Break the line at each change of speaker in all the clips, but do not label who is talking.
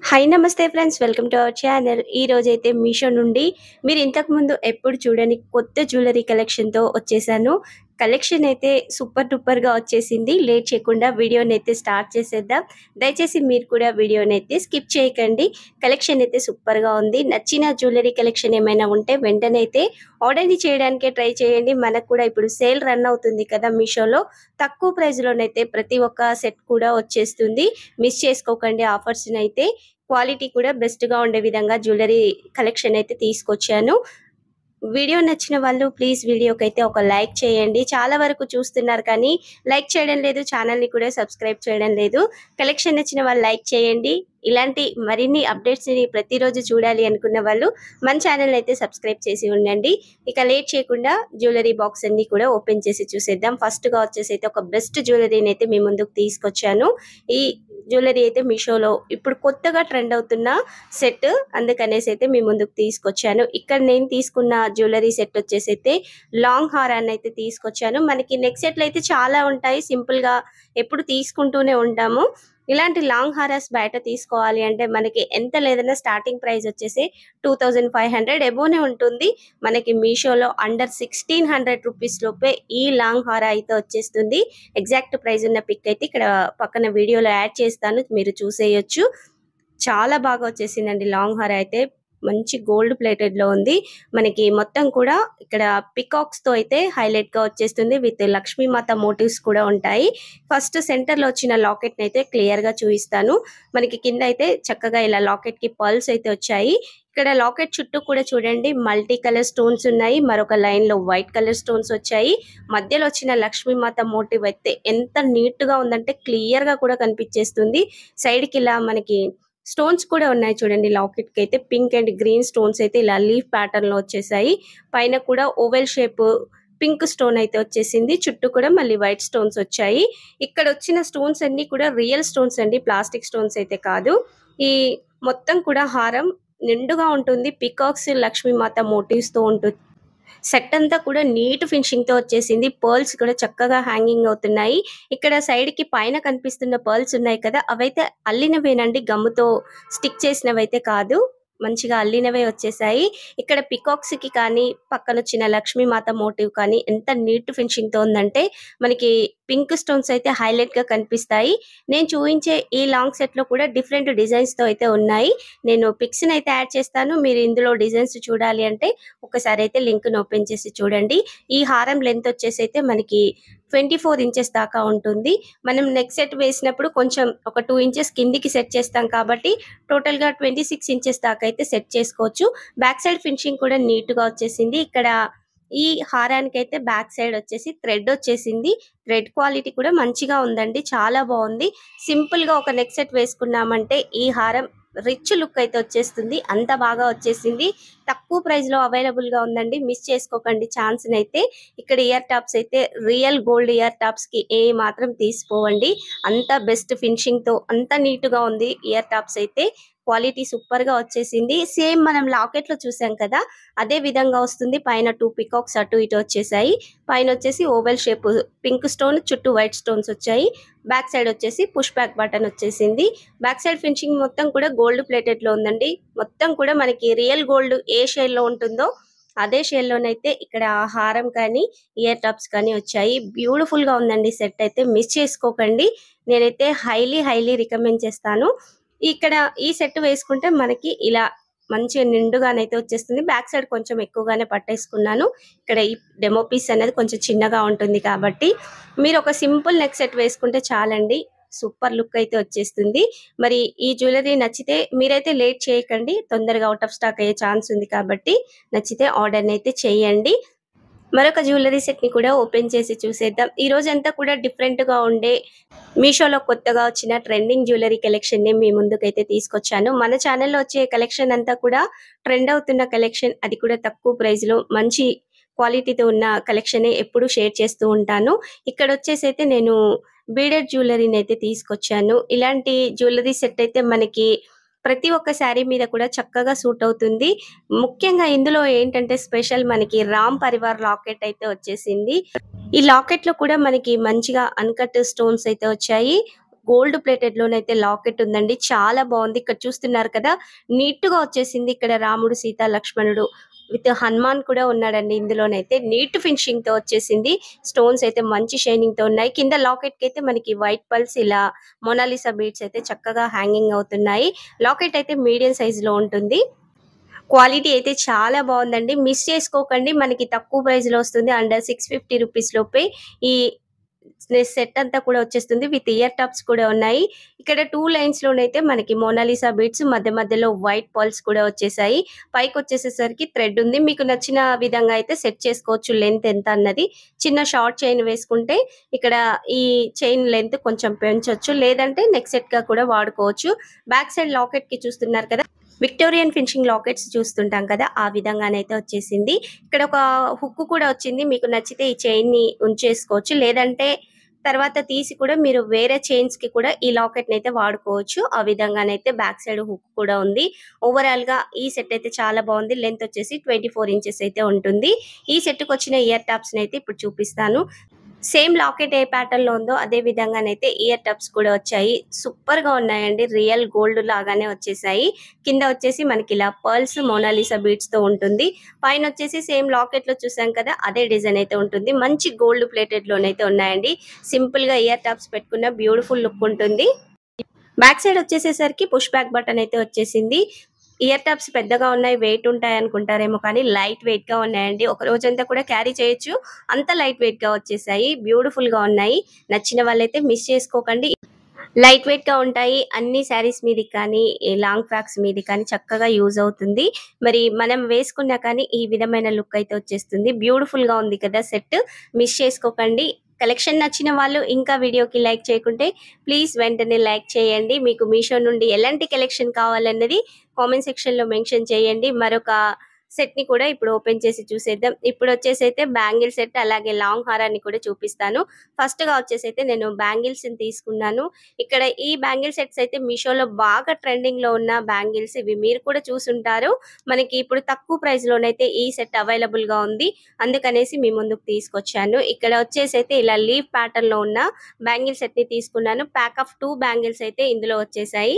Hi నమస్తే friends welcome to our channel. ఈ రోజైతే మీషో నుండి మీరు ఇంతకుముందు ఎప్పుడు చూడని కొత్త జ్యువెలరీ కలెక్షన్‌తో వచ్చేసాను. కలెక్షన్ అయితే సూపర్ డూపర్‌గా వచ్చేసింది. లేట్ చేయకుండా వీడియోనైతే స్టార్ట్ చేసేద్దాం. దయచేసి మీరు కూడా వీడియోనైతే స్కిప్ చేయకండి. కలెక్షన్ అయితే సూపర్‌గా ఉంది. నచ్చిన జ్యువెలరీ కలెక్షన్ ఏమైనా ఉంటే వెంటనే అయితే ఆర్డర్‌ని చేయడానికే ట్రై చేయండి. మనకు కూడా ఇప్పుడు సేల్ రన్ అవుతుంది కదా మీషోలో. తక్కువ ప్రైస్‌లోనైతే ప్రతి ఒక్క సెట్ కూడా వచ్చేస్తుంది. మిస్ చేసుకోకండి ఆఫర్స్‌నైతే. క్వాలిటీ కూడా బెస్ట్‌గా ఉండే విధంగా జ్యువెలరీ కలెక్షన్ అయితే తీసుకొచ్చాను. వీడియో నచ్చిన వాళ్ళు ప్లీజ్ వీడియోకైతే ఒక లైక్ చేయండి. చాలా వరకు చూస్తున్నారు కానీ లైక్ చేయడం లేదు. ఛానల్‌ని కూడా సబ్స్క్రైబ్ చేయడం లేదు. కలెక్షన్ నచ్చిన వాళ్ళు లైక్ చేయండి. ఇలాంటి మరిన్ని అప్డేట్స్‌ని ప్రతిరోజు చూడాలి అనుకున్న వాళ్ళు మన ఛానల్‌ని అయితే సబ్స్క్రైబ్ చేసి ఉండండి. ఇక లేట్ చేయకుండా జ్యువెలరీ బాక్స్ అన్నీ కూడా ఓపెన్ చేసి చూసేద్దాం. ఫస్ట్‌గా వచ్చేసి అయితే ఒక బెస్ట్ జ్యువెలరీని అయితే మీ ముందుకు తీసుకొచ్చాను. ఈ జ్యువెలరీ అయితే మీషోలో ఇప్పుడు కొత్తగా ట్రెండ్ అవుతున్న సెట్. అందుకనేసి అయితే మీ ముందుకు తీసుకొచ్చాను. ఇక్కడ నేను తీసుకున్న జ్యువెలరీ సెట్ వచ్చేసి అయితే లాంగ్ హారాన్ని అయితే తీసుకొచ్చాను. మనకి నెక్ సెట్లు అయితే చాలా ఉంటాయి. సింపుల్‌గా ఎప్పుడు తీసుకుంటూనే ఉంటాము. ఇలాంటి లాంగ్ హారాస్ బయట తీసుకోవాలి అంటే మనకి ఎంత లేదన్నా స్టార్టింగ్ ప్రైస్ వచ్చేసి 2500 అబోనే ఉంటుంది. మనకి మీషోలో అండర్ 1600 రూపీస్ లోపే ఈ లాంగ్ హారా అయితే వచ్చేస్తుంది. ఎగ్జాక్ట్ ప్రైస్ ఉన్న పిక్ అయితే ఇక్కడ పక్కన వీడియోలో యాడ్ చేస్తాను. మీరు చూసేయొచ్చు. చాలా బాగా వచ్చేసిందండి లాంగ్ హార్ అయితే. మంచి గోల్డ్ ప్లేటెడ్‌లో ఉంది. మనకి మొత్తం కూడా ఇక్కడ పికాక్స్‌తో అయితే హైలైట్‌గా వచ్చేస్తుంది. విత్ లక్ష్మీమాత మోటివ్స్ కూడా ఉంటాయి. ఫస్ట్ సెంటర్‌లో వచ్చిన లాకెట్‌ని అయితే క్లియర్‌గా చూయిస్తాను. మనకి కింద అయితే చక్కగా ఇలా లాకెట్‌కి పర్ల్స్ అయితే వచ్చాయి. ఇక్కడ లాకెట్ చుట్టూ కూడా చూడండి మల్టీ కలర్ స్టోన్స్ ఉన్నాయి. మరొక లైన్‌లో వైట్ కలర్ స్టోన్స్ వచ్చాయి. మధ్యలో వచ్చిన లక్ష్మీమాత మోటివ్ అయితే ఎంత నీట్‌గా ఉందంటే క్లియర్‌గా కూడా కనిపించేస్తుంది. సైడ్‌కి ఇలా మనకి స్టోన్స్ కూడా ఉన్నాయి చూడండి. లాకెట్‌కి అయితే పింక్ అండ్ గ్రీన్ స్టోన్స్ అయితే ఇలా లీఫ్ ప్యాటర్న్‌లో వచ్చేసాయి. పైన కూడా ఓవెల్ షేప్ పింక్ స్టోన్ అయితే వచ్చేసింది. చుట్టూ కూడా మళ్ళీ వైట్ స్టోన్స్ వచ్చాయి. ఇక్కడ వచ్చిన స్టోన్స్ అన్నీ కూడా రియల్ స్టోన్స్ అండి. ప్లాస్టిక్ స్టోన్స్ అయితే కాదు. ఈ మొత్తం కూడా హారం నిండుగా ఉంటుంది. పికాక్స్ లక్ష్మీమాత మోటివ్స్‌తో ఉంటుంది. సెట్ అంతా కూడా నీట్ ఫినిషింగ్‌తో వచ్చేసింది. పర్ల్స్ కూడా చక్కగా హ్యాంగింగ్ అవుతున్నాయి. ఇక్కడ సైడ్‌కి పైన కనిపిస్తున్న పర్ల్స్ ఉన్నాయి కదా! అవైతే అల్లినవేనండి. గమ్ముతో స్టిక్ చేసినవైతే కాదు. మంచిగా అల్లినవే వచ్చేసాయి. ఇక్కడ పికాక్స్‌కి కానీ, పక్కనొచ్చిన లక్ష్మీమాత మోటివ్ కానీ ఎంత నీట్ ఫినిషింగ్‌తో ఉందంటే, మనకి పింక్ స్టోన్స్ అయితే హైలైట్‌గా కనిపిస్తాయి. నేను చూయించే ఈ లాంగ్ సెట్‌లో కూడా డిఫరెంట్ డిజైన్స్‌తో అయితే ఉన్నాయి. నేను పిక్స్‌ని అయితే యాడ్ చేస్తాను. మీరు ఇందులో డిజైన్స్ చూడాలి అంటే ఒకసారి అయితే లింక్‌ని ఓపెన్ చేసి చూడండి. ఈ హారం లెంత్ వచ్చేసి అయితే మనకి 24 ఇంచెస్ దాకా ఉంటుంది. మనం నెక్ సెట్ వేసినప్పుడు కొంచెం ఒక 2 ఇంచెస్ కిందికి సెట్ చేస్తాం కాబట్టి టోటల్‌గా 26 ఇంచెస్ దాకా అయితే సెట్ చేసుకోవచ్చు. బ్యాక్ సైడ్ ఫినిషింగ్ కూడా నీట్‌గా వచ్చేసింది. ఇక్కడ ఈ హారానికైతే బ్యాక్ సైడ్ వచ్చేసి థ్రెడ్ వచ్చేసింది. థ్రెడ్ క్వాలిటీ కూడా మంచిగా ఉందండి. చాలా బావుంది. సింపుల్‌గా ఒక నెక్ సెట్ వేసుకున్నామంటే ఈ హారం రిచ్ లుక్ అయితే వచ్చేస్తుంది. అంత బాగా వచ్చేసింది. తక్కువ ప్రైస్‌లో అవైలబుల్‌గా ఉందండి. మిస్ చేసుకోకండి ఛాన్స్‌నైతే. ఇక్కడ ఇయర్ టాప్స్ అయితే రియల్ గోల్డ్ ఇయర్ టాప్స్‌కి ఏ మాత్రం తీసిపోవండి. అంత బెస్ట్ ఫినిషింగ్‌తో అంత నీట్‌గా ఉంది ఇయర్ టాప్స్ అయితే. క్వాలిటీ సూపర్‌గా వచ్చేసింది. సేమ్ మనం లాకెట్‌లో చూసాం కదా! అదే విధంగా వస్తుంది. పైన 2 పికాక్స్ అటు ఇటు వచ్చేసాయి. పైనొచ్చేసి ఓవెల్ షేప్ పింక్ స్టోన్ చుట్టూ వైట్ స్టోన్స్ వచ్చాయి. బ్యాక్ సైడ్ వచ్చేసి పుష్ బ్యాక్ బటన్ వచ్చేసింది. బ్యాక్ సైడ్ ఫినిషింగ్ మొత్తం కూడా గోల్డ్ ప్లేటెడ్‌లో ఉందండి. మొత్తం కూడా మనకి రియల్ గోల్డ్ ఏ షేడ్‌లో ఉంటుందో అదే షేడ్‌లోనైతే ఇక్కడ హారం కానీ, ఇయర్ టాప్స్ కానీ వచ్చాయి. బ్యూటిఫుల్‌గా ఉందండి సెట్ అయితే. మిస్ చేసుకోకండి. నేనైతే హైలీ రికమెండ్ చేస్తాను. ఇక్కడ ఈ సెట్ వేసుకుంటే మనకి ఇలా మంచిగా నిండుగానైతే వచ్చేస్తుంది. బ్యాక్ సైడ్ కొంచెం ఎక్కువగానే పట్టేసుకున్నాను. ఇక్కడ ఈ డెమో పీస్ అనేది కొంచెం చిన్నగా ఉంటుంది కాబట్టి మీరు ఒక సింపుల్ నెక్ సెట్ వేసుకుంటే చాలండి. సూపర్ లుక్ అయితే వచ్చేస్తుంది. మరి ఈ జ్యువెలరీ నచ్చితే మీరైతే లేట్ చేయకండి. తొందరగా ఔట్ ఆఫ్ స్టాక్ అయ్యే ఛాన్స్ ఉంది కాబట్టి నచ్చితే ఆర్డర్‌నైతే చేయండి. మరొక జ్యువెలరీ సెట్‌ని కూడా ఓపెన్ చేసి చూసేద్దాం. ఈ రోజంతా కూడా డిఫరెంట్‌గా ఉండే మీషోలో కొత్తగా వచ్చిన ట్రెండింగ్ జ్యువెలరీ కలెక్షన్‌ని మీ ముందుకైతే తీసుకొచ్చాను. మన ఛానెల్‌లో వచ్చే కలెక్షన్ అంతా కూడా ట్రెండ్ అవుతున్న కలెక్షన్. అది కూడా తక్కువ ప్రైస్‌లో మంచి క్వాలిటీతో ఉన్న కలెక్షనే ఎప్పుడూ షేర్ చేస్తూ ఉంటాను. ఇక్కడొచ్చేసైతే నేను బీడెడ్ జ్యువెలరీనైతే తీసుకొచ్చాను. ఇలాంటి జ్యువెలరీ సెట్ అయితే మనకి ప్రతి ఒక్క శారీ మీద కూడా చక్కగా సూట్ అవుతుంది. ముఖ్యంగా ఇందులో ఏంటంటే స్పెషల్ మనకి రామ్ పరివార్ లాకెట్ అయితే వచ్చేసింది. ఈ లాకెట్‌లో కూడా మనకి మంచిగా అన్‌కట్ స్టోన్స్ అయితే వచ్చాయి. గోల్డ్ ప్లేటెడ్ లోనైతే లాకెట్ ఉందండి. చాలా బాగుంది. ఇక్కడ చూస్తున్నారు కదా, నీట్ గా వచ్చేసింది. ఇక్కడ రాముడు, సీత, లక్ష్మణుడు విత్ హనుమాన్ కూడా ఉన్నాడండి. ఇందులోనైతే నీట్ ఫినిషింగ్ తో వచ్చేసింది. స్టోన్స్ అయితే మంచి షైనింగ్ తో ఉన్నాయి. కింద లాకెట్ కి అయితే మనకి వైట్ పల్స్ ఇలా మొనాలిసా బీడ్స్ అయితే చక్కగా హ్యాంగింగ్ అవుతున్నాయి. లాకెట్ అయితే మీడియం సైజ్ లో ఉంటుంది. క్వాలిటీ అయితే చాలా బాగుందండి. మిస్ చేసుకోకండి. మనకి తక్కువ ప్రైస్ లో వస్తుంది. అండర్ 650 రూపీస్ లోపే ఈ సెట్ అంతా కూడా వచ్చేస్తుంది. విత్ ఇయర్ టాప్స్ కూడా ఉన్నాయి. ఇక్కడ 2 లైన్స్ లోనైతే మనకి మోనాలిసా బీడ్స్, మధ్య మధ్యలో వైట్ పర్ల్స్ కూడా వచ్చేసాయి. పైకి వచ్చేసేసరికి థ్రెడ్ ఉంది. మీకు నచ్చిన విధంగా అయితే సెట్ చేసుకోవచ్చు. లెంత్ ఎంత అన్నది చిన్న షార్ట్ చైన్ వేసుకుంటే ఇక్కడ ఈ చైన్ లెంత్ కొంచెం పెంచొచ్చు, లేదంటే నెక్ సెట్ గా కూడా వాడుకోవచ్చు. బ్యాక్ సైడ్ లాకెట్ కి చూస్తున్నారు కదా, విక్టోరియన్ ఫినిషింగ్ లాకెట్స్ చూస్తుంటాం కదా, ఆ విధంగానైతే వచ్చేసింది. ఇక్కడ ఒక హుక్ కూడా వచ్చింది. మీకు నచ్చితే ఈ చైన్ ని ఉంచేసుకోవచ్చు, లేదంటే తర్వాత తీసి కూడా మీరు వేరే చైన్స్ కి కూడా ఈ లాకెట్ ని అయితే వాడుకోవచ్చు. ఆ విధంగానైతే బ్యాక్ సైడ్ హుక్ కూడా ఉంది. ఓవరాల్ గా ఈ సెట్ అయితే చాలా బాగుంది. లెంత్ వచ్చేసి 24 ఇంచెస్ అయితే ఉంటుంది. ఈ సెట్ కి వచ్చిన ఇయర్ టాప్స్ అయితే ఇప్పుడు చూపిస్తాను. సేమ్ లాకెట్ ఏ ప్యాటర్న్ లో ఉందో అదే విధంగానైతే ఇయర్ టప్స్ కూడా వచ్చాయి. సూపర్ గా ఉన్నాయండి. రియల్ గోల్డ్ లాగానే వచ్చేసాయి. కింద వచ్చేసి మనకి ఇలా పర్ల్స్, మోనాలిసా బీడ్స్ తో ఉంటుంది. పైన వచ్చేసి సేమ్ లాకెట్ లో చూసాం కదా, అదే డిజైన్ అయితే ఉంటుంది. మంచి గోల్డ్ ప్లేటెడ్ లోనైతే ఉన్నాయండి. సింపుల్ గా ఇయర్ టప్స్ పెట్టుకున్న బ్యూటిఫుల్ లుక్ ఉంటుంది. బ్యాక్ సైడ్ వచ్చేసేసరికి పుష్ బ్యాక్ బటన్ అయితే వచ్చేసింది. ఇయర్ టాప్స్ పెద్దగా ఉన్నాయి, వెయిట్ ఉంటాయి అనుకుంటారేమో, కానీ లైట్ వెయిట్ గా ఉన్నాయండి. ఒక రోజంతా కూడా క్యారీ చేయొచ్చు, అంత లైట్ వెయిట్ గా వచ్చేసాయి. బ్యూటిఫుల్ గా ఉన్నాయి. నచ్చిన వాళ్ళైతే మిస్ చేసుకోకండి. లైట్ వెయిట్ గా ఉంటాయి. అన్ని శారీస్ మీది కానీ లాంగ్ ఫ్రాక్స్ మీది కానీ చక్కగా యూజ్ అవుతుంది. మరి మనం వేసుకున్నా కానీ ఈ విధమైన లుక్ అయితే వచ్చేస్తుంది. బ్యూటిఫుల్ గా ఉంది కదా సెట్. మిస్ చేసుకోకండి. కలెక్షన్ నచ్చిన వాళ్ళు ఇంకా వీడియోకి లైక్ చేయకుంటే ప్లీజ్ వెంటనే లైక్ చేయండి. మీకు మీషో నుండి ఎలాంటి కలెక్షన్ కావాలన్నది కామెంట్ సెక్షన్ లో మెన్షన్ చేయండి. మరొక సెట్ ని కూడా ఇప్పుడు ఓపెన్ చేసి చూసేద్దాం. ఇప్పుడు వచ్చేసి అయితే బ్యాంగిల్ సెట్, అలాగే లాంగ్ హారాన్ని కూడా చూపిస్తాను. ఫస్ట్ గా వచ్చేసి అయితే నేను బ్యాంగిల్స్ ని తీసుకున్నాను. ఇక్కడ ఈ బ్యాంగిల్ సెట్స్ అయితే మీషోలో బాగా ట్రెండింగ్ లో ఉన్న బ్యాంగిల్స్. ఇవి మీరు కూడా చూసుంటారు. మనకి ఇప్పుడు తక్కువ ప్రైస్ లోనైతే ఈ సెట్ అవైలబుల్ గా ఉంది. అందుకనేసి మీ ముందుకు తీసుకొచ్చాను. ఇక్కడ వచ్చేసి అయితే ఇలా లీఫ్ ప్యాటర్న్ లో ఉన్న బ్యాంగిల్ సెట్ ని తీసుకున్నాను. ప్యాక్ ఆఫ్ 2 బ్యాంగిల్స్ అయితే ఇందులో వచ్చేసాయి.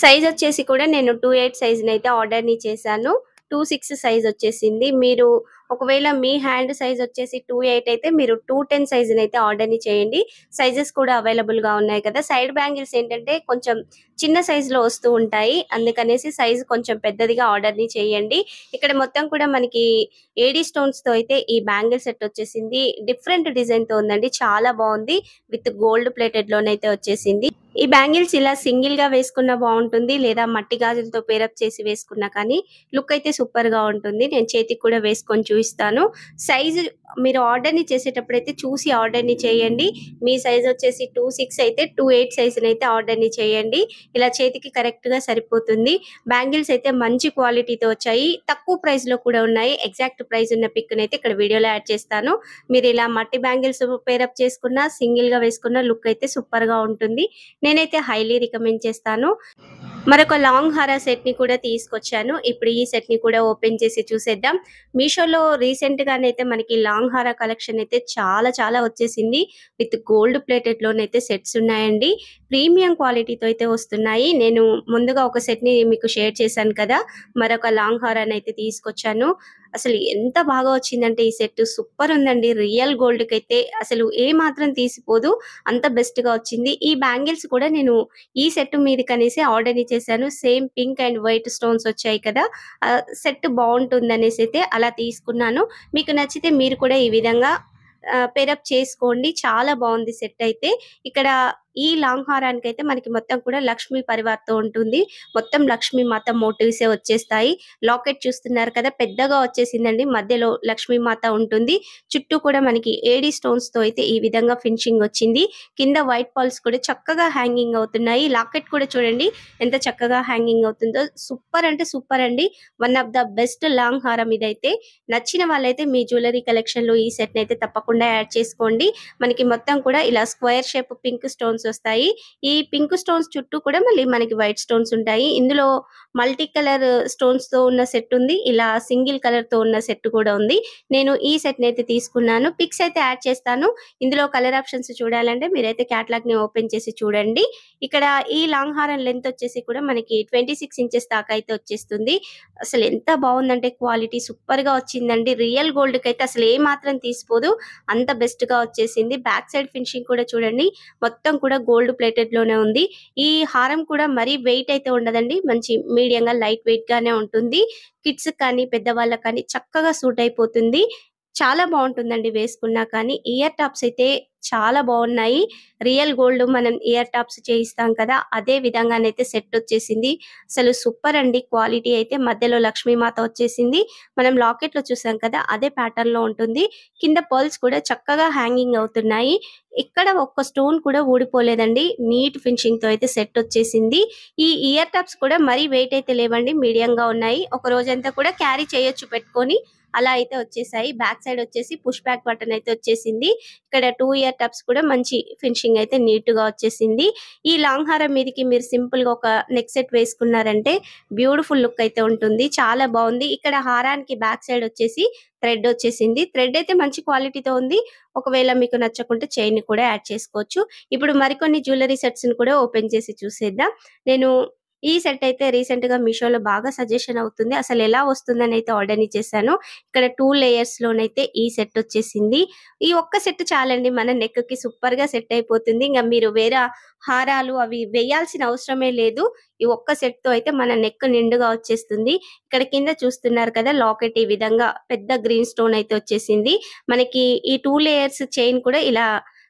సైజ్ వచ్చేసి కూడా నేను 28 సైజ్ అయితే ఆర్డర్ ని చేశాను. 26 సైజ్ వచ్చేసింది. మీరు ఒకవేళ మీ హ్యాండ్ సైజ్ వచ్చేసి 28 అయితే మీరు 210 సైజ్ అయితే ఆర్డర్ ని చేయండి. సైజెస్ కూడా అవైలబుల్ గా ఉన్నాయి కదా. సైడ్ బ్యాంగిల్స్ ఏంటంటే కొంచెం చిన్న సైజ్ లో వస్తూ ఉంటాయి. అందుకనేసి సైజ్ కొంచెం పెద్దదిగా ఆర్డర్ ని చేయండి. ఇక్కడ మొత్తం కూడా మనకి ఏడీ స్టోన్స్ తో అయితే ఈ బ్యాంగిల్ సెట్ వచ్చేసింది. డిఫరెంట్ డిజైన్ తో ఉందండి. చాలా బాగుంది. విత్ గోల్డ్ ప్లేటెడ్ లోనైతే వచ్చేసింది. ఈ బ్యాంగిల్స్ ఇలా సింగిల్ గా వేసుకున్నా బాగుంటుంది, లేదా మట్టి గాజులతో పేరప్ చేసి వేసుకున్నా కానీ లుక్ అయితే సూపర్ గా ఉంటుంది. నేను చేతికి కూడా వేసుకొని చూపిస్తాను. సైజు మీరు ఆర్డర్ ని చేసేటప్పుడు అయితే చూసి ఆర్డర్ ని చేయండి. మీ సైజ్ వచ్చేసి 26 అయితే 28 సైజ్ అయితే ఆర్డర్ ని చేయండి. ఇలా చేతికి కరెక్ట్ గా సరిపోతుంది. బ్యాంగిల్స్ అయితే మంచి క్వాలిటీతో వచ్చాయి. తక్కువ ప్రైస్ లో కూడా ఉన్నాయి. ఎగ్జాక్ట్ ప్రైస్ ఉన్న పిక్ అయితే ఇక్కడ వీడియోలో యాడ్ చేస్తాను. మీరు ఇలా మట్టి బ్యాంగిల్స్ పేరప్ చేసుకున్నా, సింగిల్ గా వేసుకున్న లుక్ అయితే సూపర్ గా ఉంటుంది. నేనైతే హైలీ రికమెండ్ చేస్తాను. మరొక లాంగ్ హారా సెట్ ని కూడా తీసుకొచ్చాను. ఇప్పుడు ఈ సెట్ ని కూడా ఓపెన్ చేసి చూసేద్దాం. మీషోలో రీసెంట్ గానైతే మనకి లాంగ్ హారా కలెక్షన్ అయితే చాలా వచ్చేసింది. విత్ గోల్డ్ ప్లేటెడ్ లోనైతే సెట్స్ ఉన్నాయండి. ప్రీమియం క్వాలిటీతో అయితే వస్తున్నాయి. నేను ముందుగా ఒక సెట్ ని మీకు షేర్ చేశాను కదా, మరొక లాంగ్ హారాని అయితే తీసుకొచ్చాను. అసలు ఎంత బాగా వచ్చిందంటే ఈ సెట్ సూపర్ ఉందండి. రియల్ గోల్డ్ కి అయితే అసలు ఏ మాత్రం తీసిపోదు, అంత బెస్ట్ గా వచ్చింది. ఈ బ్యాంగిల్స్ కూడా నేను ఈ సెట్ మీద కనేసి ఆర్డర్ చేశాను. Same pink and white stones వచ్చాయి కదా, సెట్ బాగుంటుంది అనేసి అయితే అలా తీసుకున్నాను. మీకు నచ్చితే మీరు కూడా ఈ విధంగా పేరప్ చేసుకోండి. చాలా బాగుంది సెట్ అయితే. ఇక్కడ ఈ లాంగ్ హారానికి అయితే మనకి మొత్తం కూడా లక్ష్మీ పరివార్తో ఉంటుంది. మొత్తం లక్ష్మీ మాత మోటివ్సే వచ్చేస్తాయి. లాకెట్ చూస్తున్నారు కదా, పెద్దగా వచ్చేసిందండి. మధ్యలో లక్ష్మీ మాత ఉంటుంది. చుట్టూ కూడా మనకి ఏడీ స్టోన్స్ తో అయితే ఈ విధంగా ఫినిషింగ్ వచ్చింది. కింద వైట్ పర్ల్స్ కూడా చక్కగా హ్యాంగింగ్ అవుతున్నాయి. లాకెట్ కూడా చూడండి ఎంత చక్కగా హ్యాంగింగ్ అవుతుందో. సూపర్ అంటే సూపర్ అండి. One of the best long హారం ఇదైతే. నచ్చిన వాళ్ళైతే మీ జ్యువెలరీ కలెక్షన్ లో ఈ సెట్ అయితే తప్పకుండా యాడ్ చేసుకోండి. మనకి మొత్తం కూడా ఇలా స్క్వేర్ షేప్ పింక్ స్టోన్స్ వస్తాయి. ఈ పింక్ స్టోన్స్ చుట్టూ కూడా మళ్ళీ మనకి వైట్ స్టోన్స్ ఉంటాయి. ఇందులో మల్టీ కలర్ స్టోన్స్‌తో ఉన్న సెట్ ఉంది. ఇలా సింగిల్ కలర్‌తో ఉన్న సెట్ కూడా ఉంది. నేను ఈ సెట్‌నైతే తీసుకున్నాను. పిక్స్ అయితే యాడ్ చేస్తాను. ఇందులో కలర్ ఆప్షన్స్ చూడాలంటే మీరైతే క్యాటలాగ్‌ని ఓపెన్ చేసి చూడండి. ఇక్కడ ఈ లాంగ్ హారం లెంత్ వచ్చేసి కూడా మనకి 26 ఇంచెస్ దాకా అయితే వచ్చేస్తుంది. అసలు ఎంత బావుందంటే క్వాలిటీ సూపర్‌గా వచ్చిందండి. రియల్ గోల్డ్‌కైతే అసలు ఏ మాత్రం తీసిపోదు. అంత బెస్ట్‌గా వచ్చేసింది. బ్యాక్ సైడ్ ఫినిషింగ్ కూడా చూడండి. మొత్తం కూడా గోల్డ్ ప్లేటెడ్‌లోనే ఉంది. ఈ హారం కూడా మరీ వెయిట్ అయితే ఉండదండి. మంచి మీడియంగా లైట్ వెయిట్‌గానే ఉంటుంది. కిడ్స్‌కి కానీ, పెద్దవాళ్ళకి కానీ చక్కగా సూట్ అయిపోతుంది. చాలా బావుంటుందండి వేసుకున్నా కానీ. ఇయర్ టాప్స్ అయితే చాలా బావున్నాయి. రియల్ గోల్డ్ మనం ఇయర్ టాప్స్ చేయిస్తాం కదా! అదే విధంగానైతే సెట్ వచ్చేసింది. అసలు సూపర్ అండి. క్వాలిటీ అయితే మధ్యలో లక్ష్మీమాత వచ్చేసింది. మనం లాకెట్‌లో చూసాం కదా! అదే ప్యాటర్న్‌లో ఉంటుంది. కింద పర్ల్స్ కూడా చక్కగా హ్యాంగింగ్ అవుతున్నాయి. ఇక్కడ ఒక్క స్టోన్ కూడా ఊడిపోలేదండి. నీట్ ఫినిషింగ్‌తో అయితే సెట్ వచ్చేసింది. ఈ ఇయర్ టాప్స్ కూడా మరీ వెయిట్ అయితే లేవండి. మీడియంగా ఉన్నాయి. ఒక రోజంతా కూడా క్యారీ చేయొచ్చు పెట్టుకొని. అలా అయితే వచ్చేసాయి. బ్యాక్ సైడ్ వచ్చేసి పుష్ బ్యాక్ బటన్ అయితే వచ్చేసింది. ఇక్కడ 2 ఇయర్ టాప్స్ కూడా మంచి ఫినిషింగ్ అయితే నీట్‌గా వచ్చేసింది. ఈ లాంగ్ హారం మీదకి మీరు సింపుల్‌గా ఒక నెక్ సెట్ వేసుకున్నారంటే బ్యూటిఫుల్ లుక్ అయితే ఉంటుంది. చాలా బావుంది. ఇక్కడ హారానికి బ్యాక్ సైడ్ వచ్చేసి థ్రెడ్ వచ్చేసింది. థ్రెడ్ అయితే మంచి క్వాలిటీతో ఉంది. ఒకవేళ మీకు నచ్చకుంటే చైన్‌ని కూడా యాడ్ చేసుకోవచ్చు. ఇప్పుడు మరికొన్ని జ్యువెల్లరీ సెట్స్‌ని కూడా ఓపెన్ చేసి చూసేద్దాం. నేను ఈ సెట్ అయితే రీసెంట్‌గా మీషోలో బాగా సజెషన్ అవుతుంది. అసలెలా వస్తుందని అయితే ఆర్డర్‌ని చేశాను. ఇక్కడ 2 లేయర్స్‌లోనైతే ఈ సెట్ వచ్చేసింది. ఈ ఒక్క సెట్ చాలండి మన నెక్‌కి సూపర్‌గా సెట్ అయిపోతుంది. ఇంగ మీరు వేరే హారాలు అవి వేయాల్సిన అవసరమే లేదు. ఈ ఒక్క సెట్‌తో అయితే మన నెక్ నిండుగా వచ్చేస్తుంది. ఇక్కడ కింద చూస్తున్నారు కదా! లాకెట్ ఈ విధంగా పెద్ద గ్రీన్ స్టోన్ అయితే వచ్చేసింది. మనకి ఈ 2 లేయర్స్ చైన్ కూడా ఇలా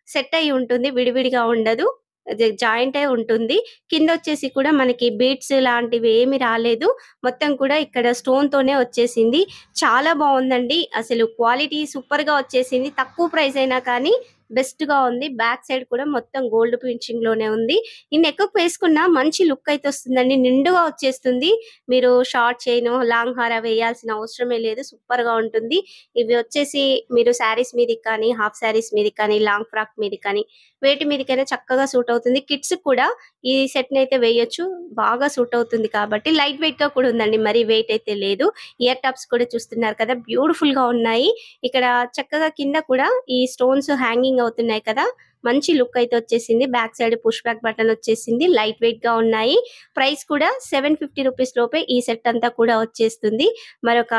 సెట్ అయ్యి ఉంటుంది. విడివిడిగా ఉండదు. అదే జాయింట్ అయి ఉంటుంది. కిందొచ్చేసి కూడా మనకి బీడ్స్ లాంటివి ఏమి రాలేదు. మొత్తం కూడా ఇక్కడ స్టోన్‌తోనే వచ్చేసింది. చాలా బావుందండి. అసలు క్వాలిటీ సూపర్‌గా వచ్చేసింది. తక్కువ ప్రైస్ అయినా కానీ బెస్ట్‌గా ఉంది. బ్యాక్ సైడ్ కూడా మొత్తం గోల్డ్ ఫినిషింగ్‌లోనే ఉంది. ఈ నెక్‌కి వేసుకున్న మంచి లుక్ అయితే వస్తుందండి. నిండుగా వచ్చేస్తుంది. మీరు షార్ట్ చైను, లాంగ్ హార వేయాల్సిన అవసరమే లేదు. సూపర్‌గా ఉంటుంది. ఇవి వచ్చేసి మీరు శారీస్ మీదకి కానీ, హాఫ్ శారీస్ మీదకి కానీ, లాంగ్ ఫ్రాక్ మీదకి కానీ వేటి మీదకైనా చక్కగా సూట్ అవుతుంది. కిడ్స్‌కి కూడా ఈ సెట్‌నైతే వేయొచ్చు. బాగా సూట్ అవుతుంది కాబట్టి లైట్ వెయిట్‌గా కూడా ఉందండి. మరీ వెయిట్ అయితే లేదు. ఇయర్ టాప్స్ కూడా చూస్తున్నారు కదా! బ్యూటిఫుల్‌గా ఉన్నాయి. ఇక్కడ చక్కగా కింద కూడా ఈ స్టోన్స్ హ్యాంగింగ్ అవుతున్నాయి కదా! మంచి లుక్ అయితే వచ్చేసింది. Back side push back button వచ్చేసింది. లైట్ వెయిట్‌గా ఉన్నాయి. ప్రైస్ కూడా రూ. 750 లోపే ఈ సెట్ అంతా కూడా వచ్చేస్తుంది. మరొక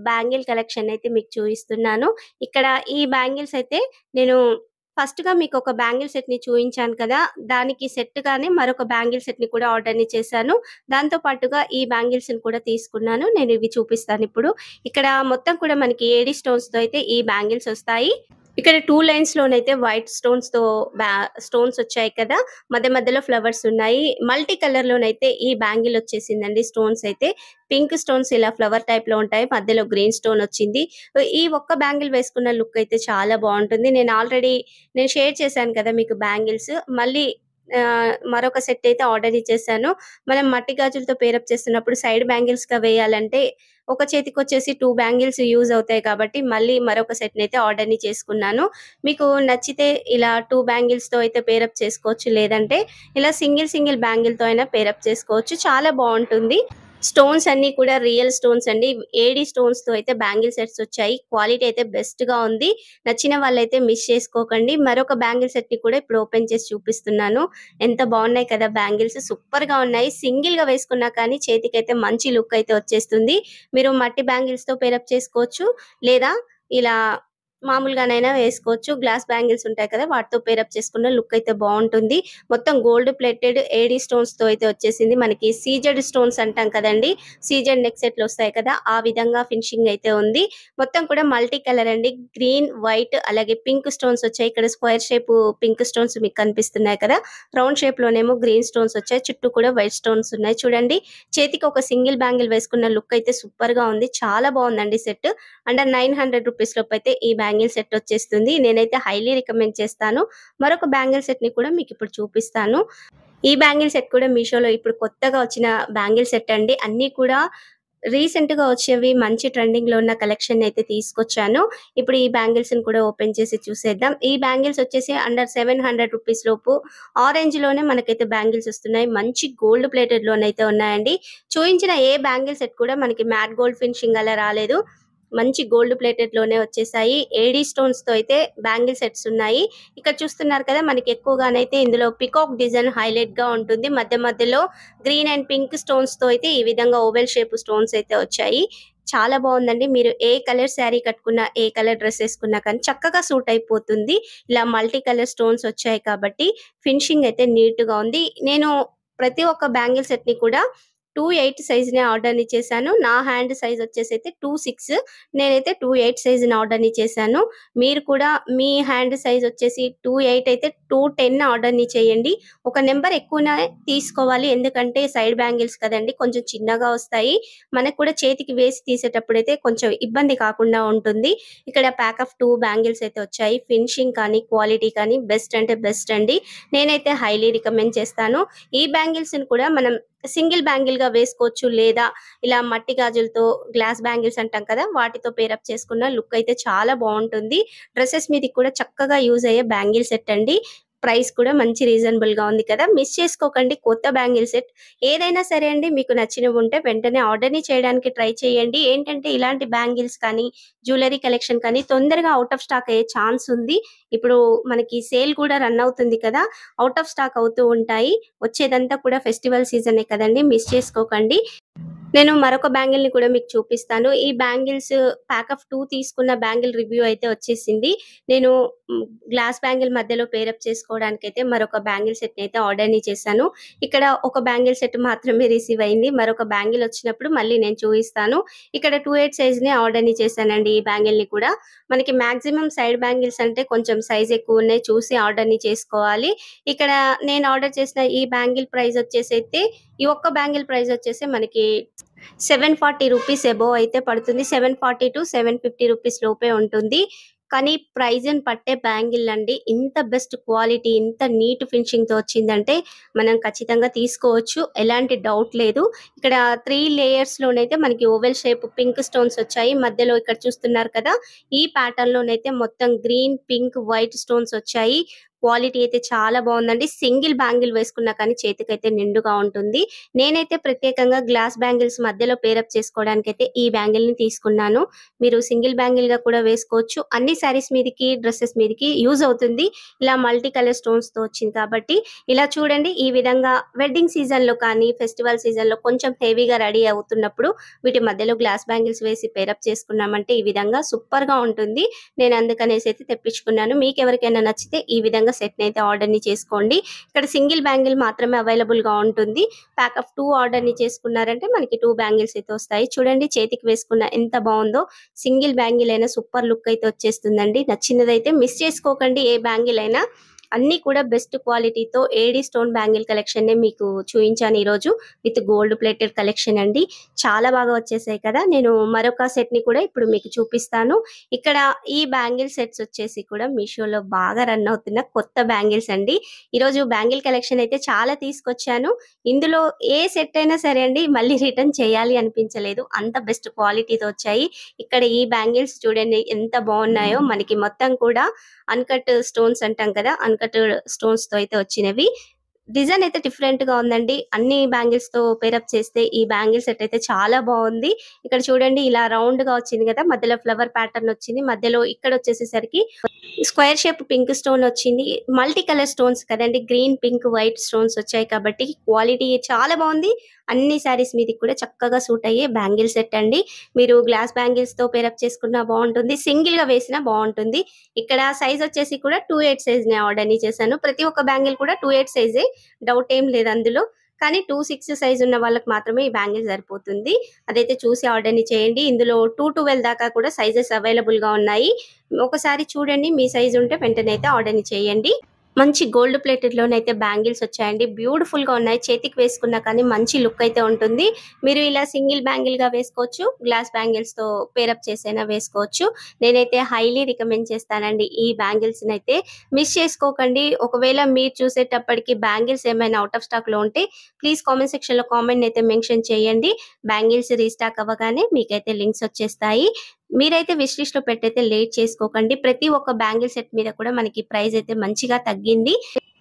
బ్యాంగిల్ కలెక్షన్ అయితే మీకు చూయిస్తున్నాను. ఇక్కడ ఈ బ్యాంగిల్స్ అయితే నేను ఫస్ట్‌గా మీకొక బ్యాంగిల్ సెట్‌ని చూయించాను కదా! దానికి సెట్‌గానే మరొక బ్యాంగిల్ సెట్‌ని కూడా ఆర్డర్‌ని చేశాను. దాంతో పాటుగా ఈ బ్యాంగిల్స్‌ని కూడా తీసుకున్నాను. నేను ఇవి చూపిస్తానిప్పుడు. ఇక్కడ మొత్తం కూడా మనకి ఏడీ స్టోన్స్‌తో అయితే ఈ బ్యాంగిల్స్ ఒస్తాయి. ఇక్కడ 2 లైన్స్‌లోనైతే వైట్ స్టోన్స్‌తో స్టోన్స్ వచ్చాయి కదా! మధ్య మధ్యలో ఫ్లవర్స్ ఉన్నాయి. మల్టీ కలర్‌లోనైతే ఈ బ్యాంగిల్ వచ్చేసిందండి స్టోన్స్ అయితే. పింక్ స్టోన్స్ ఇలా ఫ్లవర్ టైప్‌లో ఉంటాయి. మధ్యలో గ్రీన్ స్టోన్ వచ్చింది. ఈ ఒక్క బ్యాంగిల్ వేసుకున్న లుక్ అయితే చాలా బావుంటుంది. నేను షేర్ చేశాను కదా మీకు బ్యాంగిల్స్. మళ్ళీ మరొక సెట్ అయితే ఆర్డర్ ఇచ్చేసాను. మనం మట్టి గాజులతో పేరప్ చేస్తున్నప్పుడు సైడ్ బ్యాంగిల్స్‌గా వేయాలంటే ఒక చేతికొచ్చేసి 2 బ్యాంగిల్స్ యూజ్ అవుతాయి కాబట్టి మళ్ళీ మరొక సెట్‌నైతే ఆర్డర్‌ని చేసుకున్నాను. మీకు నచ్చితే ఇలా 2 బ్యాంగిల్స్‌తో అయితే పేరప్ చేసుకోవచ్చు. లేదంటే ఇలా సింగిల్ బ్యాంగిల్‌తో అయినా పేరప్ చేసుకోవచ్చు. చాలా బావుంటుంది. స్టోన్స్ అన్నీ కూడా రియల్ స్టోన్స్ అండి. ఏడీ స్టోన్స్‌తో అయితే బ్యాంగిల్ సెట్స్ వచ్చాయి. క్వాలిటీ అయితే బెస్ట్‌గా ఉంది. నచ్చిన వాళ్ళైతే మిస్ చేసుకోకండి. మరొక బ్యాంగిల్ సెట్‌ని కూడా ఇప్పుడు ఓపెన్ చేసి చూపిస్తున్నాను. ఎంత బావున్నాయి కదా బ్యాంగిల్స్ సూపర్‌గా ఉన్నాయి. సింగిల్‌గా వేసుకున్నా కానీ చేతికైతే మంచి లుక్ అయితే వచ్చేస్తుంది. మీరు మట్టి బ్యాంగిల్స్‌తో పేరప్ చేసుకోవచ్చు. లేదా ఇలా మామూలుగానైనా వేసుకోవచ్చు. గ్లాస్ బ్యాంగిల్స్ ఉంటాయి కదా! వాటితో పేరప్ చేసుకున్న లుక్ అయితే బావుంటుంది. మొత్తం గోల్డ్ ప్లేటెడ్ ఏడీ స్టోన్స్‌తో అయితే వచ్చేసింది. మనకి సీజెడ్ స్టోన్స్ అంటాం కదండీ! సీజెడ్ నెక్ సెట్‌లు వస్తాయి కదా! ఆ విధంగా ఫినిషింగ్ అయితే ఉంది. మొత్తం కూడా మల్టీ కలర్ అండి. గ్రీన్, వైట్ అలాగే పింక్ స్టోన్స్ వచ్చాయి. ఇక్కడ స్క్వేర్ షేపు పింక్ స్టోన్స్ మీకు కనిపిస్తున్నాయి కదా! రౌండ్ షేప్‌లోనేమో గ్రీన్ స్టోన్స్ వచ్చాయి. చుట్టూ కూడా వైట్ స్టోన్స్ ఉన్నాయి. చూడండి చేతికి ఒక సింగిల్ బ్యాంగిల్ వేసుకున్న లుక్ అయితే సూపర్‌గా ఉంది. చాలా బావుందండి సెట్. అండర్ రూ. 900 లోపు అయితే ఈ బ్యాంగిల్ సెట్ వచ్చేస్తుంది. నేనైతే హైలీ రికమెండ్ చేస్తాను. మరొక బ్యాంగిల్ సెట్‌ని కూడా మీకిప్పుడు చూపిస్తాను. ఈ బ్యాంగిల్ సెట్ కూడా మీషోలో ఇప్పుడు కొత్తగా వచ్చిన బ్యాంగిల్ సెట్ అండి. అన్నీ కూడా రీసెంట్‌గా వచ్చేవి మంచి ట్రెండింగ్‌లో ఉన్న కలెక్షన్ అయితే తీసుకొచ్చాను. ఇప్పుడు ఈ బ్యాంగిల్స్‌ని కూడా ఓపెన్ చేసి చూసేద్దాం. ఈ బ్యాంగిల్స్ వచ్చేసి అండర్ 700 రూపీస్ లోపు ఆరెంజ్‌లోనే మనకైతే బ్యాంగిల్స్ వస్తున్నాయి. మంచి గోల్డ్ ప్లేటెడ్‌లోనైతే ఉన్నాయండి. చూయించిన ఏ బ్యాంగిల్ సెట్ కూడా మనకి మ్యాట్ గోల్డ్ ఫినిషింగ్ అలా రాలేదు. మంచి గోల్డ్ ప్లేటెడ్‌లోనే వచ్చేసాయి. ఏడీ స్టోన్స్‌తో అయితే బ్యాంగిల్ సెట్స్ ఉన్నాయి. ఇక్కడ చూస్తున్నారు కదా! మనకి ఎక్కువగానైతే ఇందులో పికాక్ డిజైన్ హైలైట్‌గా ఉంటుంది. మధ్య మధ్యలో గ్రీన్ అండ్ పింక్ స్టోన్స్‌తో అయితే ఈ విధంగా ఓవెల్ షేప్ స్టోన్స్ అయితే వచ్చాయి. చాలా బావుందండి. మీరు ఏ కలర్ శారీ కట్టుకున్నా, ఏ కలర్ డ్రెస్ ఏసుకున్నా కానీ చక్కగా సూట్ అయిపోతుంది. ఇలా మల్టీ కలర్ స్టోన్స్ వచ్చాయి కాబట్టి ఫినిషింగ్ అయితే నీట్‌గా ఉంది. నేను ప్రతి ఒక్క బ్యాంగిల్ సెట్‌ని కూడా 28 సైజ్‌నే ఆర్డర్‌ని చేశాను. నా హ్యాండ్ సైజ్ వచ్చేసైతే 26. నేనైతే 28 సైజ్‌ని ఆర్డర్‌ని చేశాను. మీరు కూడా మీ హ్యాండ్ సైజ్ వచ్చేసి 28 అయితే 210 ఆర్డర్‌ని చేయండి. ఒక నంబర్ ఎక్కువనే తీసుకోవాలి. ఎందుకంటే సైడ్ బ్యాంగిల్స్ కదండీ! కొంచెం చిన్నగా వస్తాయి. మనకు కూడా చేతికి వేసి తీసేటప్పుడైతే కొంచెం ఇబ్బంది కాకుండా ఉంటుంది. ఇక్కడ ప్యాక్ ఆఫ్ 2 బ్యాంగిల్స్ అయితే వచ్చాయి. ఫినిషింగ్ కానీ, క్వాలిటీ కానీ బెస్ట్ అంటే బెస్ట్ అండి. నేనైతే హైలీ రికమెండ్ చేస్తాను. ఈ బ్యాంగిల్స్‌ని కూడా మనం సింగిల్ బ్యాంగిల్‌గా వేసుకోవచ్చు. లేదా ఇలా మట్టి గాజులతో గ్లాస్ బ్యాంగిల్స్ అంటాం కదా! వాటితో పేరప్ చేసుకున్న లుక్ అయితే చాలా బావుంటుంది. డ్రెసెస్ మీదకి కూడా చక్కగా యూజ్ అయ్యే బ్యాంగిల్ సెట్ అండి. ప్రైస్ కూడా మంచి రీజనబుల్‌గా ఉంది కదా! మిస్ చేసుకోకండి కొత్త బ్యాంగిల్ సెట్. ఏదైనా సరే అండి మీకు నచ్చినవి ఉంటే వెంటనే ఆర్డర్‌ని చేయడానికి ట్రై చేయండి. ఏంటంటే ఇలాంటి బ్యాంగిల్స్ కానీ, జ్యువెల్లరీ కలెక్షన్ కానీ తొందరగా ఔట్ ఆఫ్ స్టాక్ అయ్యే ఛాన్స్ ఉంది. ఇప్పుడు మనకి సేల్ కూడా రన్ అవుతుంది కదా! ఔట్ ఆఫ్ స్టాక్ అవుతూ ఉంటాయి. వచ్చేదంతా కూడా ఫెస్టివల్ సీజనే కదండీ! మిస్ చేసుకోకండి. నేను మరొక బ్యాంగిల్‌ని కూడా మీకు చూపిస్తాను. ఈ బ్యాంగిల్స్ ప్యాక్ ఆఫ్ 2 తీసుకున్న బ్యాంగిల్ రివ్యూ అయితే వచ్చేసింది. నేను గ్లాస్ బ్యాంగిల్ మధ్యలో పేరప్ చేసుకోవడానికైతే మరొక బ్యాంగిల్ సెట్‌ని అయితే ఆర్డర్‌ని చేశాను. ఇక్కడ ఒక బ్యాంగిల్ సెట్ మాత్రమే రిసీవ్ అయింది. మరొక బ్యాంగిల్ వచ్చినప్పుడు మళ్ళీ నేను చూయిస్తాను. ఇక్కడ 28 సైజ్‌నే ఆర్డర్‌ని చేశానండి ఈ బ్యాంగిల్‌ని కూడా. మనకి మాక్సిమం సైడ్ బ్యాంగిల్స్ అంటే కొంచెం సైజ్ ఎక్కువున్నాయి చూసి ఆర్డర్‌ని చేసుకోవాలి. ఇక్కడ నేను ఆర్డర్ చేసిన ఈ బ్యాంగిల్ ప్రైస్ వచ్చేసైతే ఈ ఒక్క బ్యాంగిల్ ప్రైస్ వచ్చేసి మనకి 740 రూపీస్ అబోవ్ అయితే పడుతుంది. 740-750 రూపీస్ లోపే ఉంటుంది. కానీ ప్రైజ్‌ని పట్టే బ్యాంగిల్ అండి. ఇంత బెస్ట్ క్వాలిటీ, ఇంత నీట్ ఫినిషింగ్‌తో వచ్చిందంటే మనం ఖచ్చితంగా తీసుకోవచ్చు. ఎలాంటి డౌట్ లేదు. ఇక్కడ 3 లేయర్స్‌లోనైతే మనకి ఓవెల్ షేప్ పింక్ స్టోన్స్ వచ్చాయి. మధ్యలో ఇక్కడ చూస్తున్నారు కదా! ఈ ప్యాటర్న్‌లోనైతే మొత్తం గ్రీన్, పింక్, వైట్ స్టోన్స్ వచ్చాయి. క్వాలిటీ అయితే చాలా బావుందండి. సింగిల్ బ్యాంగిల్ వేసుకున్నా కానీ చేతికైతే నిండుగా ఉంటుంది. నేనైతే ప్రత్యేకంగా గ్లాస్ బ్యాంగిల్స్ మధ్యలో పేరప్ చేసుకోవడానికైతే ఈ బ్యాంగిల్‌ని తీసుకున్నాను. మీరు సింగిల్ బ్యాంగిల్‌గా కూడా వేసుకోవచ్చు. అన్ని శారీస్ మీదకి, డ్రెసెస్ మీదకి యూజ్ అవుతుంది. ఇలా మల్టీ కలర్ స్టోన్స్‌తో వచ్చింది కాబట్టి ఇలా చూడండి ఈ విధంగా వెడ్డింగ్ సీజన్‌లో కానీ, ఫెస్టివల్ సీజన్‌లో కొంచెం హెవీగా రెడీ అవుతున్నప్పుడు వీటి మధ్యలో గ్లాస్ బ్యాంగిల్స్ వేసి పేరప్ చేసుకున్నామంటే ఈ విధంగా సూపర్‌గా ఉంటుంది. నేను అందుకనేసి అయితే తెప్పించుకున్నాను. మీకెవరికైనా నచ్చితే ఈ విధంగా సెట్‌ని అయితే ఆర్డర్‌ని చేసుకోండి. ఇక్కడ సింగిల్ బ్యాంగిల్ మాత్రమే అవైలబుల్‌గా ఉంటుంది. ప్యాక్ ఆఫ్ 2 ఆర్డర్‌ని చేసుకున్నారంటే మనకి 2 బ్యాంగిల్స్ అయితే వస్తాయి. చూడండి చేతికి వేసుకున్న ఎంత బావుందో. సింగిల్ బ్యాంగిల్ అయినా సూపర్ లుక్ అయితే వచ్చేస్తుందండి. నచ్చినదైతే మిస్ చేసుకోకండి ఏ బ్యాంగిల్ అయినా. అన్నీ కూడా బెస్ట్ క్వాలిటీతో ఏడీ స్టోన్ బ్యాంగిల్ కలెక్షన్‌నే మీకు చూయించాను ఈరోజు. విత్ గోల్డ్ ప్లేటెడ్ కలెక్షన్ అండి. చాలా బాగా వచ్చేసాయి కదా! నేను మరొక సెట్‌ని కూడా ఇప్పుడు మీకు చూపిస్తాను. ఇక్కడ ఈ బ్యాంగిల్ సెట్స్ వచ్చేసి కూడా మీషోలో బాగా రన్ అవుతున్న కొత్త బ్యాంగిల్స్ అండి. ఈరోజు బ్యాంగిల్ కలెక్షన్ అయితే చాలా తీసుకొచ్చాను. ఇందులో ఏ సెట్ అయినా సరే అండి మళ్ళీ రిటర్న్ చేయాలి అనిపించలేదు. అంత బెస్ట్ క్వాలిటీతో వచ్చాయి. ఇక్కడ ఈ బ్యాంగిల్స్ చూడండి ఎంత బావున్నాయో. మనకి మొత్తం కూడా అన్‌కట్ స్టోన్స్ అంటాం కదా! అన్‌కట్ స్టోన్స్‌తో అయితే వచ్చినవి. డిజైన్ అయితే డిఫరెంట్‌గా ఉందండి. అన్ని బ్యాంగిల్స్‌తో పేరప్ చేస్తే ఈ బ్యాంగిల్ సెట్ అయితే చాలా బావుంది. ఇక్కడ చూడండి ఇలా రౌండ్‌గా వచ్చింది కదా! మధ్యలో ఫ్లవర్ ప్యాటర్న్ వచ్చింది. మధ్యలో ఇక్కడ వచ్చేసేసరికి స్క్వేర్ షేప్ పింక్ స్టోన్ వచ్చింది. మల్టీ కలర్ స్టోన్స్ కదండీ! గ్రీన్, పింక్, వైట్ స్టోన్స్ వచ్చాయి కాబట్టి క్వాలిటీ చాలా బావుంది. అన్ని శారీస్ మీదకి కూడా చక్కగా సూట్ అయ్యే బ్యాంగిల్ సెట్ అండి. మీరు గ్లాస్ బ్యాంగిల్స్‌తో పేరప్ చేసుకున్నా బావుంటుంది. సింగిల్‌గా వేసినా బావుంటుంది. ఇక్కడ సైజ్ వచ్చేసి కూడా 28 సైజ్‌నే ఆర్డర్‌ని చేశాను. ప్రతి ఒక్క బ్యాంగిల్ కూడా 28 సైజే. డౌట్ ఏం లేదు అందులో. కానీ 26 సైజ్ ఉన్న వాళ్ళకి మాత్రమే ఈ బ్యాంగిల్ సరిపోతుంది. అదైతే చూసి ఆర్డర్‌ని చేయండి. ఇందులో 212 దాకా కూడా సైజెస్ అవైలబుల్‌గా ఉన్నాయి. ఒకసారి చూడండి మీ సైజ్ ఉంటే వెంటనే అయితే ఆర్డర్‌ని చేయండి. మంచి గోల్డ్ ప్లేటెడ్‌లోనైతే బ్యాంగిల్స్ వచ్చాయండి. బ్యూటిఫుల్‌గా ఉన్నాయి. చేతికి వేసుకున్నా కానీ మంచి లుక్ అయితే ఉంటుంది. మీరు ఇలా సింగిల్ బ్యాంగిల్‌గా వేసుకోవచ్చు. గ్లాస్ బ్యాంగిల్స్‌తో పేరప్ చేసైనా వేసుకోవచ్చు. నేనైతే హైలీ రికమెండ్ చేస్తానండి ఈ బ్యాంగిల్స్‌నైతే. మిస్ చేసుకోకండి. ఒకవేళ మీరు చూసేటప్పటికి బ్యాంగిల్స్ ఏమైనా ఔట్ ఆఫ్ స్టాక్‌లో ఉంటే ప్లీజ్ కామెంట్ సెక్షన్‌లో కామెంట్‌నైతే మెన్షన్ చేయండి. బ్యాంగిల్స్ రీస్టాక్ అవ్వగానే మీకైతే లింక్స్ వచ్చేస్తాయి. మీరైతే విష్ లిస్ట్‌లో పెట్టయితే లేట్ చేసుకోకండి. ప్రతి ఒక్క బ్యాంగిల్ సెట్ మీద కూడా మనకి ప్రైస్ అయితే మంచిగా తగ్గింది.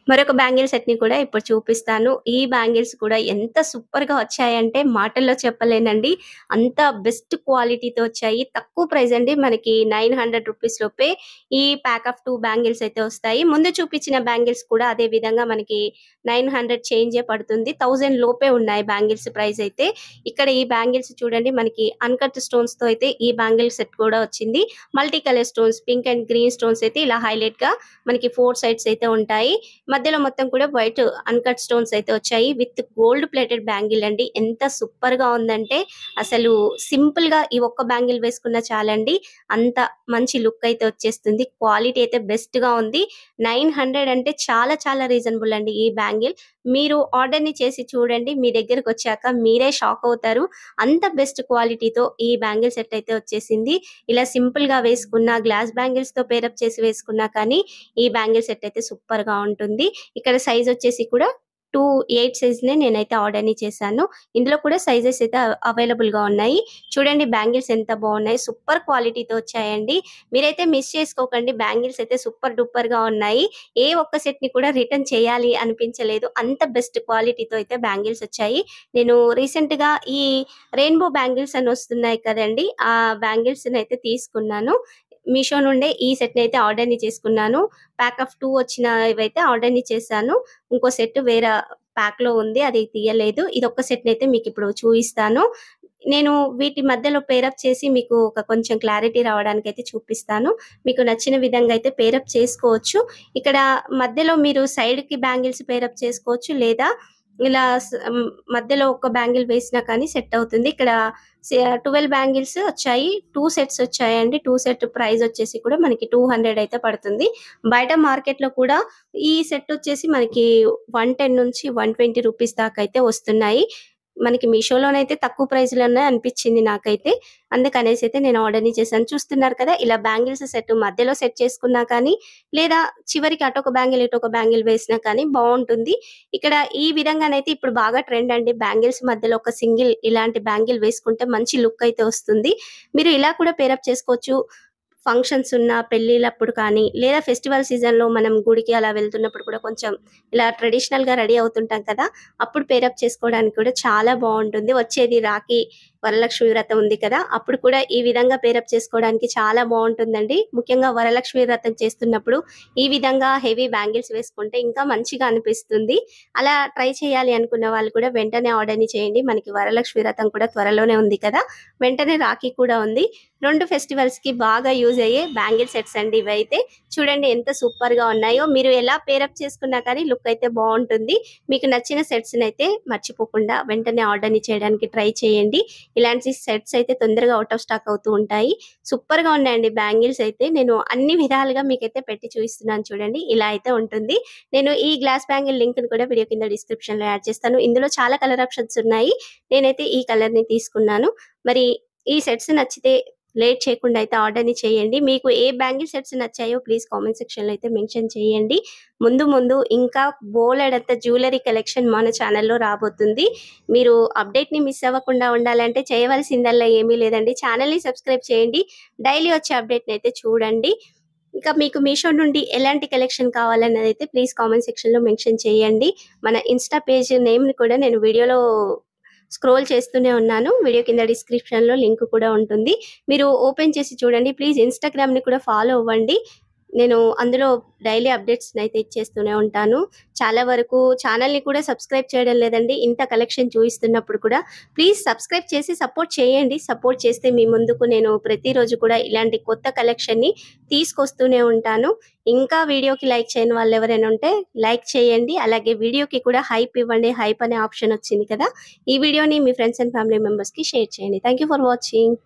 మరొక బ్యాంగిల్ సెట్‌ని కూడా ఇప్పుడు చూపిస్తాను. ఈ బ్యాంగిల్స్ కూడా ఎంత సూపర్‌గా వచ్చాయంటే మాటల్లో చెప్పలేనండి. అంత బెస్ట్ క్వాలిటీతో వచ్చాయి. తక్కువ ప్రైస్ అండి. మనకి 900 రూపీస్ లోపే ఈ ప్యాక్ ఆఫ్ 2 బ్యాంగిల్స్ అయితే వస్తాయి. ముందు చూపించిన బ్యాంగిల్స్ కూడా అదే విధంగా మనకి 900 చేంజే పడుతుంది. 1000 లోపే ఉన్నాయి బ్యాంగిల్స్ ప్రైస్ అయితే. ఇక్కడ ఈ బ్యాంగిల్స్ చూడండి మనకి అన్‌కట్ స్టోన్స్‌తో అయితే ఈ బ్యాంగిల్ సెట్ కూడా వచ్చింది. Multi colour stones pink and green stones అయితే ఇలా హైలైట్‌గా మనకి 4 సైడ్స్ అయితే ఉంటాయి. మధ్యలో మొత్తం కూడా వైట్ అన్‌కట్ స్టోన్స్ అయితే వచ్చాయి. విత్ గోల్డ్ ప్లేటెడ్ బ్యాంగిల్ అండి. ఎంత సూపర్‌గా ఉందంటే అసలు సింపుల్‌గా ఈ ఒక్క బ్యాంగిల్ వేసుకున్నా చాలండి. అంత మంచి లుక్ అయితే వచ్చేస్తుంది. క్వాలిటీ అయితే బెస్ట్‌గా ఉంది. 900 అంటే చాలా చాలా రీజనబుల్ అండి ఈ బ్యాంగిల్. మీరు ఆర్డర్‌ని చేసి చూడండి. మీ దగ్గరకొచ్చాక మీరే షాక్ అవుతారు. అంత బెస్ట్ క్వాలిటీతో ఈ బ్యాంగిల్ సెట్ అయితే వచ్చేసింది. ఇలా సింపుల్‌గా వేసుకున్న గ్లాస్ బ్యాంగిల్స్‌తో పేరప్ చేసి వేసుకున్నా కానీ ఈ బ్యాంగిల్ సెట్ అయితే సూపర్‌గా ఉంటుంది. ఇక్కడ సైజ్ వచ్చేసి కూడా 8 సైజ్‌నే నేనైతే ఆర్డర్‌ని చేశాను. ఇందులో కూడా సైజెస్ అయితే అవైలబుల్‌గా ఉన్నాయి. చూడండి బ్యాంగిల్స్ ఎంత బాగున్నాయి. సూపర్ క్వాలిటీతో వచ్చాయండి. మీరైతే మిస్ చేసుకోకండి. బ్యాంగిల్స్ అయితే సూపర్ డూపర్‌గా ఉన్నాయి. ఏ ఒక్క సెట్‌ని కూడా రిటర్న్ చేయాలి అనిపించలేదు. అంత బెస్ట్ క్వాలిటీతో అయితే బ్యాంగిల్స్ వచ్చాయి. నేను రీసెంట్‌గా ఈ రెయిన్‌బో బ్యాంగిల్స్ అని వస్తున్నాయి కదండీ! ఆ బ్యాంగిల్స్‌నైతే తీసుకున్నాను. మీషో నుండే ఈ సెట్‌ని అయితే ఆర్డర్‌ని చేసుకున్నాను. ప్యాక్ ఆఫ్ 2 వచ్చినవైతే ఆర్డర్‌ని చేశాను. ఇంకో సెట్ వేరే ప్యాక్‌లో ఉంది. అది తీయలేదు. ఇదొక్క సెట్‌నైతే మీకిప్పుడు చూయిస్తాను. నేను వీటి మధ్యలో పేరప్ చేసి మీకు ఒక కొంచెం క్లారిటీ రావడానికైతే చూపిస్తాను. మీకు నచ్చిన విధంగా అయితే పేరప్ చేసుకోవచ్చు. ఇక్కడ మధ్యలో మీరు సైడ్‌కి బ్యాంగిల్స్ పేరప్ చేసుకోవచ్చు. లేదా ఇలా మధ్యలో ఒక బ్యాంగిల్ వేసినా కానీ సెట్ అవుతుంది. ఇక్కడ 12 బ్యాంగిల్స్ వచ్చాయి. 2 సెట్స్ వచ్చాయండి. 2 సెట్ ప్రైస్ వచ్చేసి కూడా మనకి 200 అయితే పడుతుంది. బయట మార్కెట్‌లో కూడా ఈ సెట్ వచ్చేసి మనకి 110 నుంచి 120 రూపీస్ దాకా అయితే వస్తున్నాయి. మనకి మీషోలోనైతే తక్కువ ప్రైస్‌లోనే అనిపిచ్చింది నాకైతే. అందుకనేసి అయితే నేను ఆర్డర్‌ని చేశాను. చూస్తున్నారు కదా! ఇలా బ్యాంగిల్స్ సెట్ మధ్యలో సెట్ చేసుకున్నా కానీ, లేదా చివరికి అటొక బ్యాంగిల్, ఇటొక బ్యాంగిల్ వేసినా కానీ బావుంటుంది. ఇక్కడ ఈ విధంగానైతే ఇప్పుడు బాగా ట్రెండ్ అండి. బ్యాంగిల్స్ మధ్యలో ఒక సింగిల్ ఇలాంటి బ్యాంగిల్ వేసుకుంటే మంచి లుక్ అయితే వస్తుంది. మీరు ఇలా కూడా పేరప్ చేసుకోవచ్చు. ఫంక్షన్స్ ఉన్న పెళ్ళిళ్ళప్పుడు కానీ, లేదా ఫెస్టివల్ సీజన్‌లో మనం గుడికి అలా వెళ్తున్నప్పుడు కూడా కొంచెం ఇలా ట్రెడిషనల్‌గా రెడీ అవుతుంటాం కదా! అప్పుడు పేరప్ చేసుకోవడానికి కూడా చాలా బావుంటుంది. వచ్చేది రాఖీ, వరలక్ష్మి వ్రతం ఉంది కదా! అప్పుడు కూడా ఈ విధంగా పేరప్ చేసుకోవడానికి చాలా బావుంటుందండి. ముఖ్యంగా వరలక్ష్మి వ్రతం చేస్తున్నప్పుడు ఈ విధంగా హెవీ బ్యాంగిల్స్ వేసుకుంటే ఇంకా మంచిగా అనిపిస్తుంది. అలా ట్రై చేయాలి అనుకున్న వాళ్ళు కూడా వెంటనే ఆర్డర్‌ని చేయండి. మనకి వరలక్ష్మి వ్రతం కూడా త్వరలోనే ఉంది కదా! వెంటనే రాఖీ కూడా ఉంది. 2 ఫెస్టివల్స్‌కి బాగా యూజ్ అయ్యే బ్యాంగిల్ సెట్స్ అండి ఇవైతే. చూడండి ఎంత సూపర్‌గా ఉన్నాయో. మీరు ఎలా పేరప్ చేసుకున్నా కానీ లుక్ అయితే బావుంటుంది. మీకు నచ్చిన సెట్స్‌నైతే మర్చిపోకుండా వెంటనే ఆర్డర్‌ని చేయడానికి ట్రై చేయండి. ఇలాంటి సెట్స్ అయితే తొందరగా ఔట్ ఆఫ్ స్టాక్ అవుతూ ఉంటాయి. సూపర్‌గా ఉన్నాయండి బ్యాంగిల్స్ అయితే. నేను అన్ని విధాలుగా మీకైతే పెట్టి చూపిస్తున్నాను చూడండి. ఇలా అయితే ఉంటుంది. నేను ఈ గ్లాస్ బ్యాంగిల్ లింక్‌ని కూడా వీడియో కింద డిస్క్రిప్షన్‌లో యాడ్ చేస్తాను. ఇందులో చాలా కలర్ ఆప్షన్స్ ఉన్నాయి. నేనైతే ఈ కలర్‌ని తీసుకున్నాను. మరి ఈ సెట్స్ నచ్చితే లేట్ చేయకుండా అయితే ఆర్డర్‌ని చేయండి. మీకు ఏ బ్యాంగిల్ సెట్స్ నచ్చాయో ప్లీజ్ కామెంట్ సెక్షన్‌లో అయితే మెన్షన్ చేయండి. ముందు ముందు ఇంకా బోలెడంత జ్యువెలరీ కలెక్షన్ మన ఛానెల్‌లో రాబోతుంది. మీరు అప్డేట్‌ని మిస్ అవ్వకుండా ఉండాలంటే చేయవలసిందల్లా ఏమీ లేదండి. ఛానెల్‌ని సబ్స్క్రైబ్ చేయండి. డైలీ వచ్చే అప్డేట్‌ని అయితే చూడండి. ఇంకా మీకు మీషో నుండి ఎలాంటి కలెక్షన్ కావాలన్నదైతే ప్లీజ్ కామెంట్ సెక్షన్‌లో మెన్షన్ చేయండి. మన ఇన్‌స్టా పేజ్ నేమ్‌ని కూడా నేను వీడియోలో స్క్రోల్ చేస్తూనే ఉన్నాను. వీడియో కింద డిస్క్రిప్షన్‌లో లింక్ కూడా ఉంటుంది. మీరు ఓపెన్ చేసి చూడండి. ప్లీజ్ ఇన్‌స్టాగ్రామ్‌ని కూడా ఫాలో అవ్వండి. నేను అందులో డైలీ అప్డేట్స్‌నైతే ఇచ్చేస్తూనే ఉంటాను. చాలా వరకు ఛానెల్‌ని కూడా సబ్స్క్రైబ్ చేయడం లేదండి. ఇంత కలెక్షన్ చూయిస్తున్నప్పుడు కూడా. ప్లీజ్ సబ్స్క్రైబ్ చేసి సపోర్ట్ చేయండి. సపోర్ట్ చేస్తే మీ ముందుకు నేను ప్రతిరోజు కూడా ఇలాంటి కొత్త కలెక్షన్‌ని తీసుకొస్తూనే ఉంటాను. ఇంకా వీడియోకి లైక్ చేయని వాళ్ళెవరైనా ఉంటే లైక్ చేయండి. అలాగే వీడియోకి కూడా హైప్ ఇవ్వండి. హైప్ అనే ఆప్షన్ వచ్చింది కదా! ఈ వీడియోని మీ ఫ్రెండ్స్ అండ్ ఫ్యామిలీ మెంబర్స్‌కి షేర్ చేయండి. Thank you for watching.